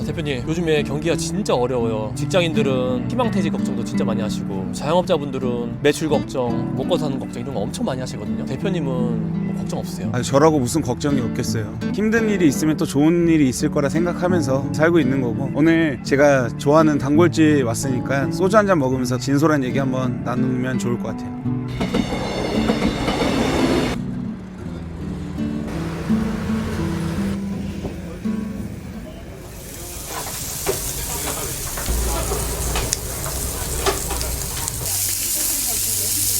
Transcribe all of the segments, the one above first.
대표님, 요즘에 경기가 진짜 어려워요. 직장인들은 희망퇴직 걱정도 진짜 많이 하시고, 자영업자분들은 매출 걱정, 먹고 사는 걱정 이런 거 엄청 많이 하시거든요. 대표님은 뭐 걱정 없으세요? 저라고 무슨 걱정이 없겠어요. 힘든 일이 있으면 또 좋은 일이 있을 거라 생각하면서 살고 있는 거고, 오늘 제가 좋아하는 단골집 왔으니까 소주 한잔 먹으면서 진솔한 얘기 한번 나누면 좋을 것 같아요.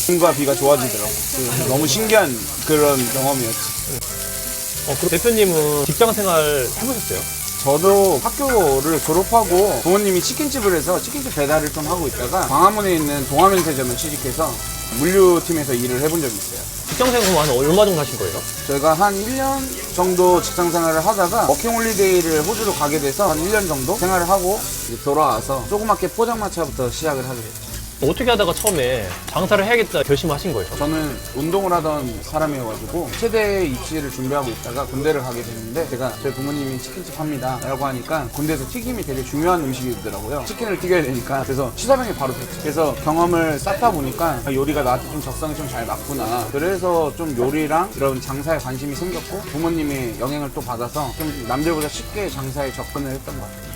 눈과 비가 좋아지더라고. 너무 신기한 그런 경험이었지. 그럼 대표님은 직장 생활 해보셨어요? 저도 학교를 졸업하고 부모님이 치킨집을 해서 치킨집 배달을 좀 하고 있다가 광화문에 있는 동아면세점에 취직해서 물류팀에서 일을 해본 적이 있어요. 직장 생활 한 얼마 정도 하신 거예요? 저희가 한 1년 정도 직장 생활을 하다가 워킹홀리데이를 호주로 가게 돼서 한 1년 정도 생활을 하고 이제 돌아와서 조그맣게 포장마차부터 시작을 하게 됐죠. 어떻게 하다가 처음에 장사를 해야겠다 결심하신 거예요? 저는 운동을 하던 사람이어가지고 체대 입시를 준비하고 있다가 군대를 가게 됐는데, 제가 저희 부모님이 치킨집 합니다 라고 하니까 군대에서 튀김이 되게 중요한 음식이더라고요. 치킨을 튀겨야 되니까. 그래서 취사병이 바로 됐죠. 그래서 경험을 쌓다 보니까 요리가 나한테 좀 적성이 좀 잘 맞구나. 그래서 좀 요리랑 이런 장사에 관심이 생겼고, 부모님의 영향을 또 받아서 좀 남들보다 쉽게 장사에 접근을 했던 것 같아요.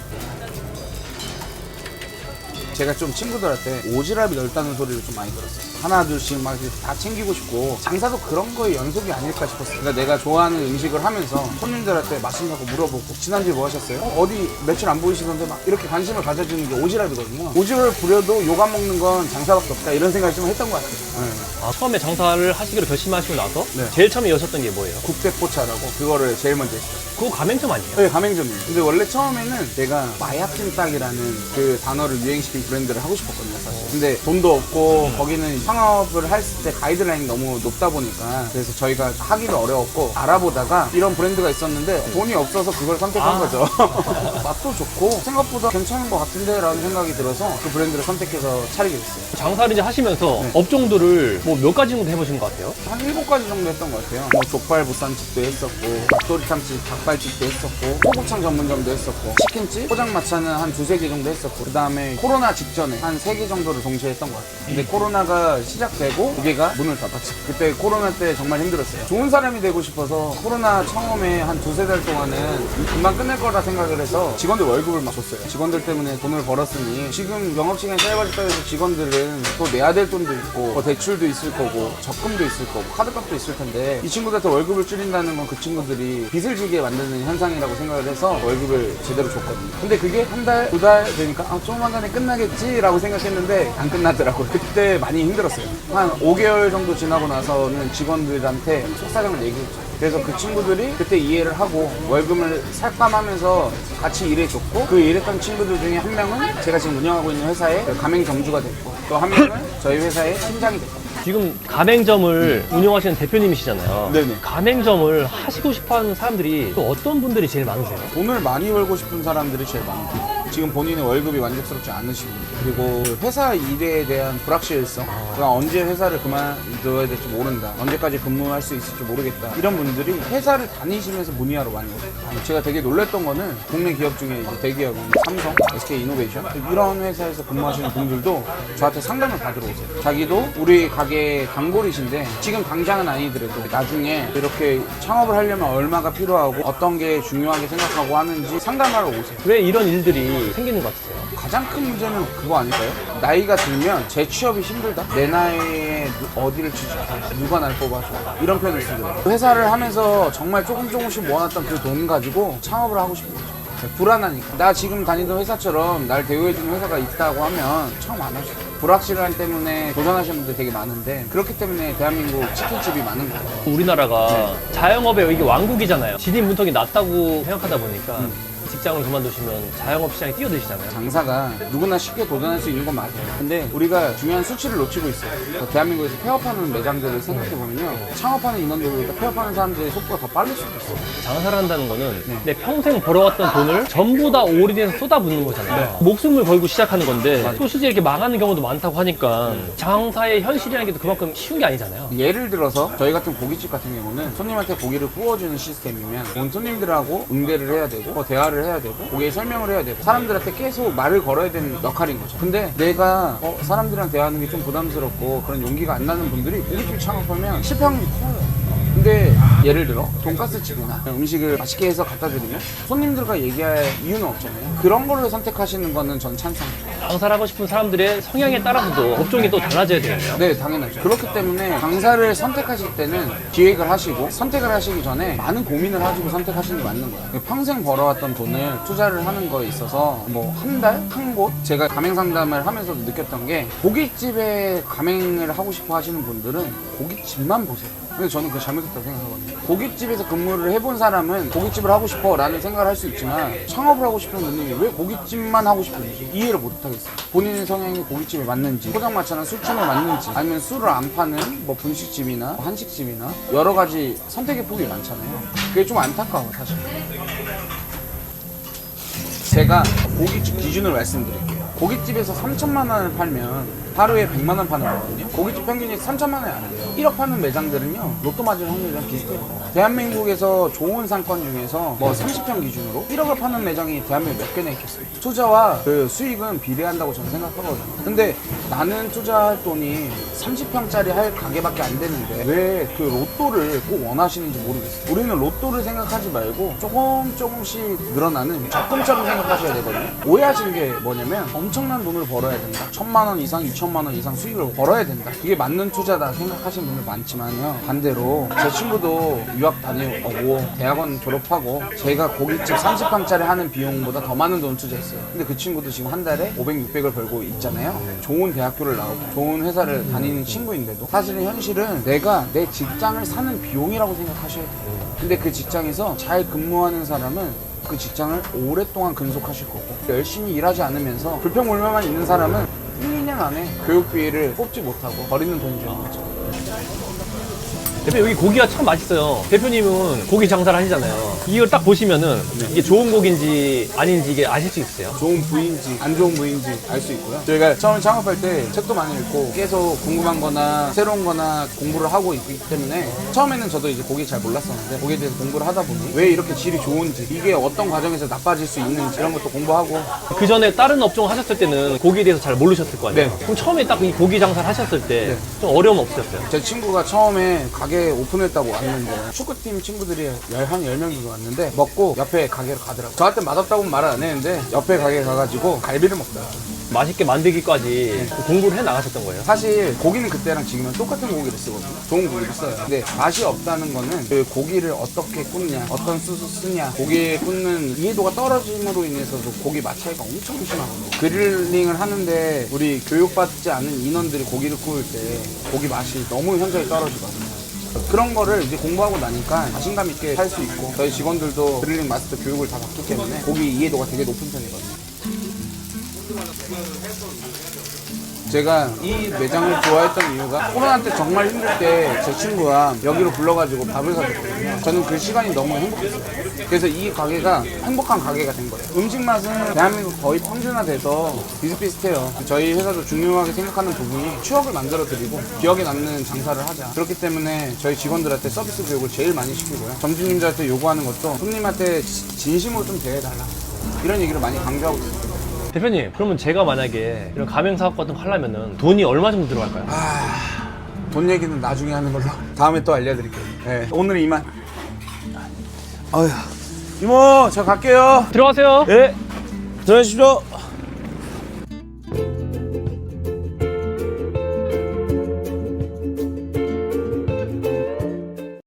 제가 좀 친구들한테 오지랖이 넓다는 소리를 좀 많이 들었어요. 하나 둘씩 막 다 챙기고 싶고, 장사도 그런 거의 연속이 아닐까 싶었어요. 그러니까 내가 좋아하는 음식을 하면서 손님들한테 맛있냐고 물어보고, 지난주에 뭐 하셨어요? 어디 매출 안 보이시던데, 막 이렇게 관심을 가져주는 게 오지랖이거든요. 고집을 부려도 욕 안 먹는 건 장사밖에 없다, 이런 생각을 좀 했던 것 같아요. 네. 처음에 장사를 하시기로 결심하시고 나서 네. 제일 처음에 여셨던 게 뭐예요? 국대포차라고, 그거를 제일 먼저 했어요. 그거 가맹점 아니에요? 네, 가맹점이에요. 근데 원래 처음에는 제가 마약찜닭이라는 그 단어를 유행시킨 브랜드를 하고 싶었거든요, 사실. 근데 돈도 없고 거기는 창업을 했을 때 가이드라인이 너무 높다 보니까, 그래서 저희가 하기도 어려웠고, 알아보다가 이런 브랜드가 있었는데 돈이 없어서 그걸 선택한 거죠. 맛도 좋고 생각보다 괜찮은 것 같은데 라는 생각이 들어서 그 브랜드를 선택해서 차리게 됐어요. 장사를 이제 하시면서 네. 업종들을 뭐 몇 가지 정도 해보신 것 같아요? 한 7가지 정도 했던 것 같아요. 뭐 족발 보쌈집도 했었고, 닭도리탕집, 닭발집도 했었고, 소곱창 전문점도 했었고, 치킨집, 포장마차는 한 2-3개 정도 했었고, 그 다음에 코로나 직전에 한 3개 정도를 동시에 했던 것 같아요. 근데 코로나가 시작되고 2개가 문을 닫았죠. 그때 코로나 때 정말 힘들었어요. 좋은 사람이 되고 싶어서 코로나 처음에 한 2-3달 동안은 금방 끝낼 거라 생각을 해서 직원들 월급을 막 줬어요. 직원들 때문에 돈을 벌었으니 지금 영업시간이 짧아졌다고 해서 직원들은 또 내야 될 돈도 있고, 뭐 대출도 있을 거고, 적금도 있을 거고, 카드값도 있을 텐데, 이 친구들한테 월급을 줄인다는 건 그 친구들이 빚을 지게 만드는 현상이라고 생각을 해서 월급을 제대로 줬거든요. 근데 그게 한 달, 2달 되니까 조만간에 끝나겠지라고 생각했는데 안 끝나더라고요. 그때 많이 힘들었어요. 한 5개월 정도 지나고 나서는 직원들한테 속사정을 얘기했죠. 그래서 그 친구들이 그때 이해를 하고 월급을 삭감하면서 같이 일해줬고, 그 일했던 친구들 중에 한 명은 제가 지금 운영하고 있는 회사의 가맹점주가 됐고, 또 한 명은 저희 회사의 팀장이 됐고. 지금 가맹점을 운영하시는 대표님이시잖아요. 네네. 가맹점을 하시고 싶어하는 사람들이 또 어떤 분들이 제일 많으세요? 돈을 많이 벌고 싶은 사람들이 제일 많고, 지금 본인의 월급이 만족스럽지 않으시고, 그리고 회사 일에 대한 불확실성, 내가 언제 회사를 그만둬야 될지 모른다, 언제까지 근무할 수 있을지 모르겠다, 이런 분들이 회사를 다니시면서 문의하러 많이 오세요. 제가 되게 놀랬던 거는 국내 기업 중에 이제 대기업은 삼성, SK이노베이션 이런 회사에서 근무하시는 분들도 저한테 상담을 받으러 오세요. 자기도 우리 가게 단골이신데 지금 당장은 아니더라도 나중에 이렇게 창업을 하려면 얼마가 필요하고 어떤 게 중요하게 생각하고 하는지 상담하러 오세요. 왜 이런 일들이 생기는 것 같으세요? 가장 큰 문제는 그거 아닐까요? 나이가 들면 재취업이 힘들다? 내 나이에 어디를 취직해? 누가 날 뽑아줘? 이런 표현을 쓰더라고요. 회사를 하면서 정말 조금씩 모아놨던 그 돈 가지고 창업을 하고 싶은 거죠. 불안하니까. 나 지금 다니던 회사처럼 날 대우해주는 회사가 있다고 하면 처음 안 하죠. 불확실함 때문에 도전하시는 분들 되게 많은데, 그렇기 때문에 대한민국 치킨집이 많은 거예요. 우리나라가 자영업의 이게 왕국이잖아요. 진입 문턱이 낮다고 생각하다 보니까 직장을 그만두시면 자영업 시장에 뛰어드시잖아요. 장사가 누구나 쉽게 도전할 수 있는 건 맞아요. 근데 우리가 중요한 수치를 놓치고 있어요. 그러니까 대한민국에서 폐업하는 매장들을 생각해보면요, 창업하는 인원들보다 폐업하는 사람들의 속도가 더 빠를 수도 있어요. 장사를 한다는 거는 내 평생 벌어왔던 돈을 전부 다 올인해서 쏟아붓는 거잖아요. 목숨을 걸고 시작하는 건데 또 실제 이렇게 망하는 경우도 많다고 하니까 장사의 현실이라는 게 또 그만큼 쉬운 게 아니잖아요. 예를 들어서 저희 같은 고깃집 같은 경우는 손님한테 고기를 구워주는 시스템이면 온 손님들하고 응대를 해야 되고, 대화를 말을 해야 되고 고객에 설명을 해야 되고 사람들한테 계속 말을 걸어야 되는 역할인 거죠. 근데 내가 사람들이랑 대화하는 게 좀 부담스럽고 그런 용기가 안 나는 분들이 고깃집 창업하면 실패 확률이 커요. 근데 예를 들어 돈가스 집이나 음식을 맛있게 해서 갖다 드리면 손님들과 얘기할 이유는 없잖아요. 그런 걸로 선택하시는 거는 전 찬성해요. 장사를 하고 싶은 사람들의 성향에 따라서도 업종이 또 달라져야 되겠네요. 네, 당연하죠. 그렇기 때문에 장사를 선택하실 때는 기획을 하시고 선택을 하시기 전에 많은 고민을 하시고 선택하시는 게 맞는 거예요. 평생 벌어왔던 돈을 투자를 하는 거에 있어서 뭐 한 달? 한 곳? 제가 가맹 상담을 하면서도 느꼈던 게 고깃집에 가맹을 하고 싶어 하시는 분들은 고깃집만 보세요. 근데 저는 그거 잘못했다고 생각하거든요. 고깃집에서 근무를 해본 사람은 고깃집을 하고 싶어 라는 생각을 할 수 있지만 창업을 하고 싶은 분들이 왜 고깃집만 하고 싶은지 이해를 못 하겠어요. 본인의 성향이 고깃집에 맞는지 포장마차나 술집에 맞는지 아니면 술을 안 파는 뭐 분식집이나 한식집이나 여러 가지 선택의 폭이 많잖아요. 그게 좀 안타까워 사실. 제가 고깃집 기준으로 말씀드릴게요. 고깃집에서 3천만 원을 팔면 하루에 100만 원 파는 거거든요. 고깃집 평균이 3천만 원이 안 돼요. 1억 파는 매장들은요 로또 맞을 확률이랑 비슷해요. 대한민국에서 좋은 상권 중에서 뭐 30평 기준으로 1억을 파는 매장이 대한민국에 몇 개나 있겠어요. 투자와 그 수익은 비례한다고 저는 생각하거든요. 근데 나는 투자할 돈이 30평짜리 할 가게밖에 안 되는데 왜 그 로또를 꼭 원하시는지 모르겠어요. 우리는 로또를 생각하지 말고 조금씩 늘어나는 적금처럼 생각하셔야 되거든요. 오해하시는 게 뭐냐면 엄청난 돈을 벌어야 된다. 1,000만 원 이상, 2천만 원 이상 수익을 벌어야 된다. 그게 맞는 투자다 생각하시는 분들 많지만요. 반대로 제 친구도 유학 다녀오고 대학원 졸업하고 제가 고깃집 30평짜리 하는 비용보다 더 많은 돈을 투자했어요. 근데 그 친구도 지금 한 달에 500, 600을 벌고 있잖아요. 좋은 대학교를 나오고 좋은 회사를 다니는 친구인데도 사실은 현실은 내가 내 직장을 사는 비용이라고 생각하셔야 돼요. 근데 그 직장에서 잘 근무하는 사람은 그 직장을 오랫동안 근속하실 거고 열심히 일하지 않으면서 불평불만만 있는 사람은 1, 2년 안에 교육비를 뽑지 못하고 버리는 돈이 되는 거죠. 대표 여기 고기가 참 맛있어요. 대표님은 고기 장사를 하시잖아요. 이걸 딱 보시면은 이게 좋은 고기인지 아닌지 이게 아실 수 있어요. 좋은 부위인지 안 좋은 부위인지 알 수 있고요. 저희가 처음 창업할 때 책도 많이 읽고 계속 궁금한 거나 새로운 거나 공부를 하고 있기 때문에 처음에는 저도 이제 고기 잘 몰랐었는데 고기에 대해서 공부를 하다 보니 왜 이렇게 질이 좋은지 이게 어떤 과정에서 나빠질 수 있는지 이런 것도 공부하고 그 전에 다른 업종 하셨을 때는 고기에 대해서 잘 모르셨을 거 아니에요? 네. 그럼 처음에 딱 이 고기 장사를 하셨을 때 좀 네. 어려움 없으셨어요? 제 친구가 처음에 가게 오픈했다고 왔는데 축구팀 친구들이 한 10명 정도 왔는데 먹고 옆에 가게로 가더라고요. 저한테 맛없다고는 말을 안 했는데 옆에 가게 가가지고 갈비를 먹더라고요. 맛있게 만들기까지 공부를 해 나가셨던 거예요? 사실 고기는 그때랑 지금은 똑같은 고기를 쓰거든요. 좋은 고기를 써요. 근데 맛이 없다는 거는 그 고기를 어떻게 굽냐, 어떤 수수 쓰냐, 고기에 굽는 이해도가 떨어짐으로 인해서도 고기 맛 차이가 엄청 심하거든요. 그릴링을 하는데 우리 교육받지 않은 인원들이 고기를 구울 때 고기 맛이 너무 현저히 떨어지거든요. 그런 거를 이제 공부하고 나니까 자신감 있게 할 수 있고 저희 직원들도 그릴링 마스터 교육을 다 받기 때문에 고기 이해도가 되게 높은 편이거든요. 제가 이 매장을 좋아했던 이유가 코로나 때 정말 힘들 때 제 친구가 여기로 불러가지고 밥을 사줬거든요. 저는 그 시간이 너무 행복했어요. 그래서 이 가게가 행복한 가게가 된 거예요. 음식 맛은 대한민국 거의 평준화돼서 비슷비슷해요. 저희 회사도 중요하게 생각하는 부분이 추억을 만들어드리고 기억에 남는 장사를 하자. 그렇기 때문에 저희 직원들한테 서비스 교육을 제일 많이 시키고요. 점주님들한테 요구하는 것도 손님한테 진심으로 좀 대해달라. 이런 얘기를 많이 강조하고 있어요. 대표님, 그러면 제가 만약에 이런 가맹 사업 같은 거 하려면은 돈이 얼마 정도 들어갈까요? 돈 얘기는 나중에 하는 걸로 다음에 또 알려드릴게요. 네, 오늘은 이만. 어휴, 이모 저 갈게요. 들어가세요. 네, 들어가십시오.